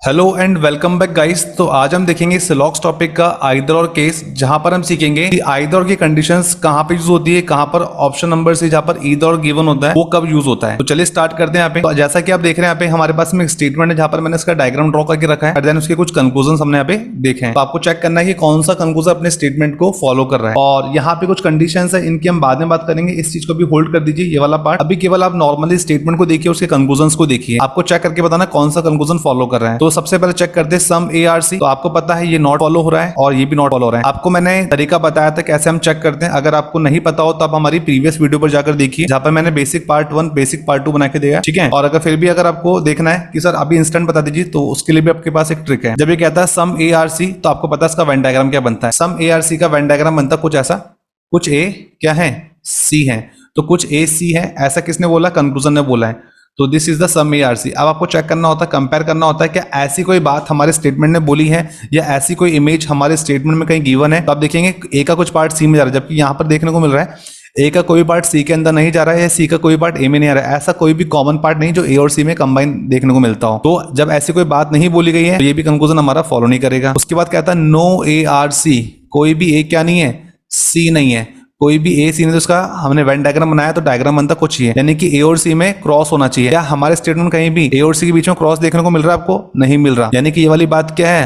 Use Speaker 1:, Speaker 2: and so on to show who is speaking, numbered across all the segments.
Speaker 1: Hello and welcome back guys. तो आज हम देखेंगे सिलॉक्स टॉपिक का आइदर और केस, जहां पर हम सीखेंगे कि आइदर की कंडीशंस कहां पे यूज होती है, कहां पर ऑप्शन नंबर से जहां पर ईदर और गिवन होता है वो कब यूज होता है। तो चलिए स्टार्ट करते हैं। यहाँ पे तो जैसा कि आप देख रहे हैं, यहाँ पे हमारे पास में एक स्टेटमेंट है जहां पर मैंने इसका डायग्राम ड्रॉ करके रखा है और देन उसके कुछ कंक्लूजन हमने यहाँ पे देखे हैं। तो आपको चेक करना है कि कौन सा कंक्लूजन अपने स्टेटमेंट को फॉलो कर रहा है। और यहाँ पे कुछ कंडीशन है, इनकी हम बाद में बात करेंगे। इस चीज को भी होल्ड कर दीजिए, ये वाला पार्ट। अभी केवल आप नॉर्मली स्टेटमेंट को देखिए, उसके कंक्लूजन को देखिए। आपको चेक करके बताना कौन सा कंक्लूजन फॉलो कर रहा है। तो सबसे पहले चेक करते हैं सम ARC। तो आपको पता है ये नॉट फॉलो हो रहा है और ये भी नॉट फॉलो हो रहा है। आपको मैंने तरीका बताया था कैसे हम चेक करते हैं। अगर आपको नहीं पता हो तो आप हमारी प्रीवियस वीडियो पर जाकर देखिए, जहां पर मैंने बेसिक पार्ट 1 बेसिक पार्ट 2 बना के दिया, ठीक है। और अगर फिर भी अगर आपको देखना है कि सर अभी इंस्टेंट बता दीजिए, तो उसके लिए भी आपके पास एक ट्रिक है। जब ये कहता है सम ARC, तो आपको पता है इसका वेन डायग्राम क्या बनता है। सम ARC का वेन डायग्राम बनता है कुछ ऐसा, कुछ A क्या है, C है। तो कुछ A C है, ऐसा किसने बोला, कंक्लूजन ने बोला है। तो this is the sum ARC। अब आपको चेक करना होता है, कंपेयर करना होता है, क्या ऐसी कोई बात हमारे स्टेटमेंट ने बोली है या ऐसी कोई इमेज हमारे स्टेटमेंट में कहीं गिवन है। तो आप देखेंगे A का कुछ पार्ट C में जा रहा है, जबकि यहाँ पर देखने को मिल रहा है A का कोई पार्ट C के अंदर नहीं जा रहा है या C का कोई पार्ट A में नहीं आ रहा है। ऐसा कोई भी कॉमन पार्ट नहीं जो A और C में कंबाइन देखने को मिलता हो। तो जब ऐसी कोई बात नहीं बोली गई है तो ये भी कंक्लूजन हमारा फॉलो नहीं करेगा। उसके बाद कहता है नो ARC, कोई भी A क्या नहीं है, C नहीं है। कोई भी A C नहीं, तो उसका हमने वेन डायग्राम बनाया तो डायग्राम बनता कुछ ही है, यानी कि A और C में क्रॉस होना चाहिए। या हमारे स्टेटमेंट कहीं भी A और C के बीच में क्रॉस देखने को मिल रहा है, आपको नहीं मिल रहा, यानी कि ये वाली बात क्या है,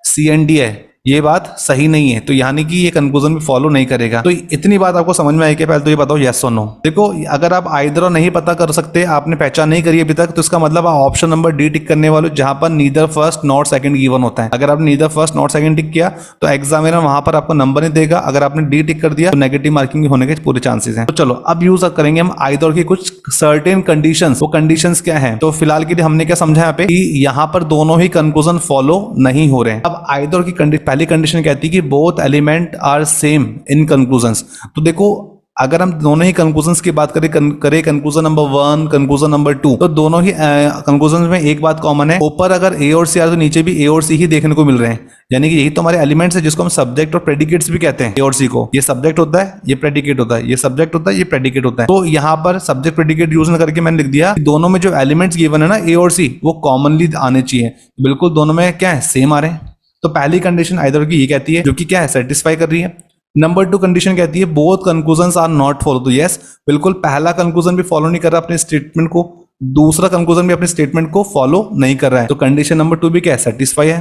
Speaker 1: C and D है। ये बात सही नहीं है, तो यानी कि ये कंक्लूजन भी फॉलो नहीं करेगा। तो इतनी बात आपको समझ में आई कि पहले तो ये बताओ यस और नो। देखो, अगर आप आइदर और नहीं पता कर सकते, आपने पहचान नहीं करी अभी तक, तो इसका मतलब आप ऑप्शन नंबर डी टिक करने वाले, जहां पर neither first not second given होता है। अगर आपने नीदर फर्स्ट नॉट सेकंड टिक किया तो एग्जामिनर वहां पर आपको नंबर नहीं देगा। अगर आपने डी टिक कर दिया तो नेगेटिव मार्किंग होने के पूरे चांसेस हैं। तो चलो अब यूज करेंगे हम आइदर की कुछ सर्टेन कंडीशंस। वो कंडीशंस क्या है, तो फिलहाल के लिए हमने क्या समझा यहाँ पे कि यहाँ पर दोनों ही कंक्लूजन फॉलो नहीं हो रहे हैं। अब आइदर की पहली कंडीशन कहती है कि both element are same in conclusions. तो देखो, अगर हम दोनों ही कंक्लूजन्स की बात करें कंक्लूजन नंबर 1 कंक्लूजन नंबर 2, तो दोनों ही कंक्लूजन्स में एक बात कॉमन है, ऊपर अगर A और C आ तो नीचे भी A और C ही देखने को मिल रहे हैं। यानी कि यही तो हमारे एलिमेंट्स है, जिसको हम सब्जेक्ट और प्रेडिकेट्स भी कहते हैं। A और C को, ये सब्जेक्ट होता है, ये प्रेडिकेट होता है, ये सब्जेक्ट होता है, ये प्रेडिकेट होता है। तो यहाँ पर सब्जेक्ट प्रेडिकेट यूज करके मैंने लिख दिया दोनों में जो एलिमेंट्स गिवन है ना A और C, वो कॉमनली आने चाहिए। बिल्कुल दोनों में क्या है, सेम आ रहे हैं। तो पहली कंडीशन आइदर की ये कहती है, जो कि क्या है, सेटिस्फाई कर रही है। नंबर 2 कंडीशन कहती है both conclusions are not follow. तो यस, बिल्कुल पहला कंक्लूजन भी फॉलो नहीं कर रहा अपने स्टेटमेंट को, दूसरा कंक्लूजन भी अपने स्टेटमेंट को फॉलो नहीं कर रहा है। तो कंडीशन नंबर 2 भी क्या है, सेटिस्फाई है।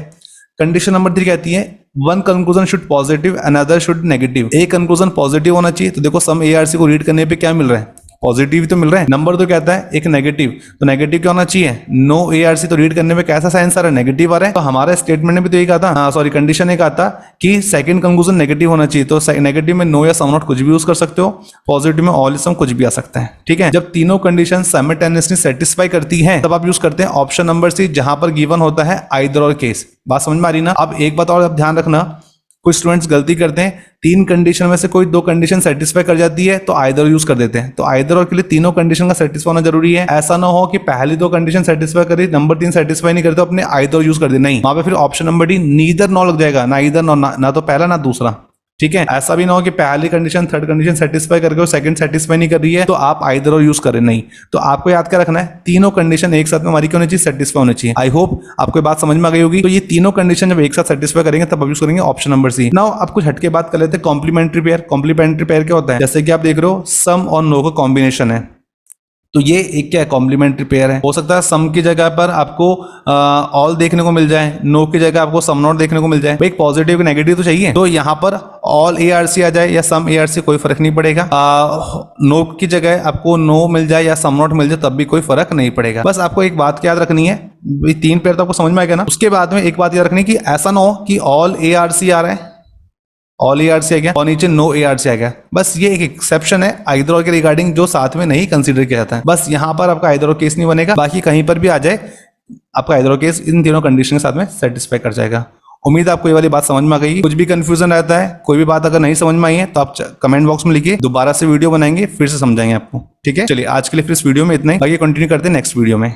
Speaker 1: कंडीशन नंबर 3 कहती है one conclusion should positive, another should negative. एक कंक्लूजन पॉजिटिव होना चाहिए। तो देखो सम ARC को रीड करने पे क्या मिल रहा है, पॉजिटिव तो मिल रहा है। नंबर 2 कहता है एक नेगेटिव, तो नेगेटिव क्या होना चाहिए, नो ARC। तो रीड करने में कैसा साइंस आ रहा है, नेगेटिव आ रहा है। तो हमारे स्टेटमेंट में भी तो ये कहा था, सॉरी कंडीशन ने कहा था कि सेकंड कंक्लूजन नेगेटिव होना चाहिए। तो नेगेटिव में नो या सम नॉट कुछ भी यूज कर सकते हो, पॉजिटिव में ऑल सम कुछ भी आ सकता है, ठीक है। जब तीनों कंडीशन साइमल्टेनियसली सेटिस्फाई करती हैं, तब आप यूज करते हैं ऑप्शन नंबर C, जहां पर गिवन होता है आइदर और केस। बात समझ में आ रही ना। अब एक बात और आप ध्यान रखना, कुछ स्टूडेंट्स गलती करते हैं, 3 कंडीशन में से कोई 2 कंडीशन सेटिस्फाई कर जाती है तो आइदर यूज कर देते हैं। तो आइदर और के लिए तीनों कंडीशन का सेटिस्फाई होना जरूरी है। ऐसा ना हो कि पहली 2 कंडीशन सेटिस्फाई करी, नंबर 3 सेटिस्फाई नहीं करते, अपने आइदर यूज कर दे। नहीं, वहां पे फिर option number D neither nor लग जाएगा, ना इधर ना तो पहला ना दूसरा, ठीक है। ऐसा भी ना हो कि पहली कंडीशन थर्ड कंडीशन सेटिस्फाई करके सेकंड सेटिस्फाई नहीं कर रही है तो आप आइदर और यूज करें। नहीं, तो आपको याद क्या रखना है, तीनों कंडीशन एक साथ में हमारी क्या होनी चाहिए, सेटिस्फाई होनी चाहिए। आई होप आपको बात समझ में आ गई होगी। तो ये तीनों कंडीशन जब एक साथ सेटिस्फाई करेंगे तब यूज करेंगे ऑप्शन नंबर C। नाउ अब कुछ हटके बात कर लेते हैं कॉम्प्लीमेंट्री पेयर। कॉम्प्लीमेंट्री पेयर क्या होता है, जैसे कि आप देख रहे हो सम और नो का कॉम्बिनेशन है, तो ये एक क्या है, कॉम्प्लीमेंट्री पेयर है। हो सकता है सम की जगह पर आपको ऑल देखने को मिल जाए, नो की जगह आपको सम नॉट देखने को मिल जाए। एक पॉजिटिव नेगेटिव तो चाहिए, तो यहाँ पर ऑल ARC आ जाए या सम ARC, कोई फर्क नहीं पड़ेगा। नो की जगह आपको नो मिल जाए या सम नॉट मिल जाए, तब भी कोई फर्क नहीं पड़ेगा। बस आपको एक बात याद रखनी है, 3 पेयर तो आपको समझ में आएगा ना। उसके बाद में एक बात याद रखनी कि ऐसा ना हो कि ऑल ARC आ रहा है, ऑल ARC आ गया और नीचे नो ARC आ गया। बस ये एक एक्सेप्शन है आइदर और के रिगार्डिंग, जो साथ में नहीं कंसीडर किया जाता है। बस यहाँ पर आपका आइदर और केस नहीं बनेगा, बाकी कहीं पर भी आ जाए आपका आइदर और केस इन तीनों कंडीशन के साथ में सेटिस्फाई कर जाएगा। उम्मीद है आपको ये वाली बात समझ में आ गई। कुछ भी कंफ्यूजन रहता है, कोई भी बात अगर नहीं समझ में आई है तो आप कमेंट बॉक्स में लिखिए, दोबारा से वीडियो बनाएंगे, फिर से समझाएंगे आपको, ठीक है। चलिए आज के लिए फिर इस वीडियो में इतना ही, बाकी कंटिन्यू करते हैं नेक्स्ट वीडियो में।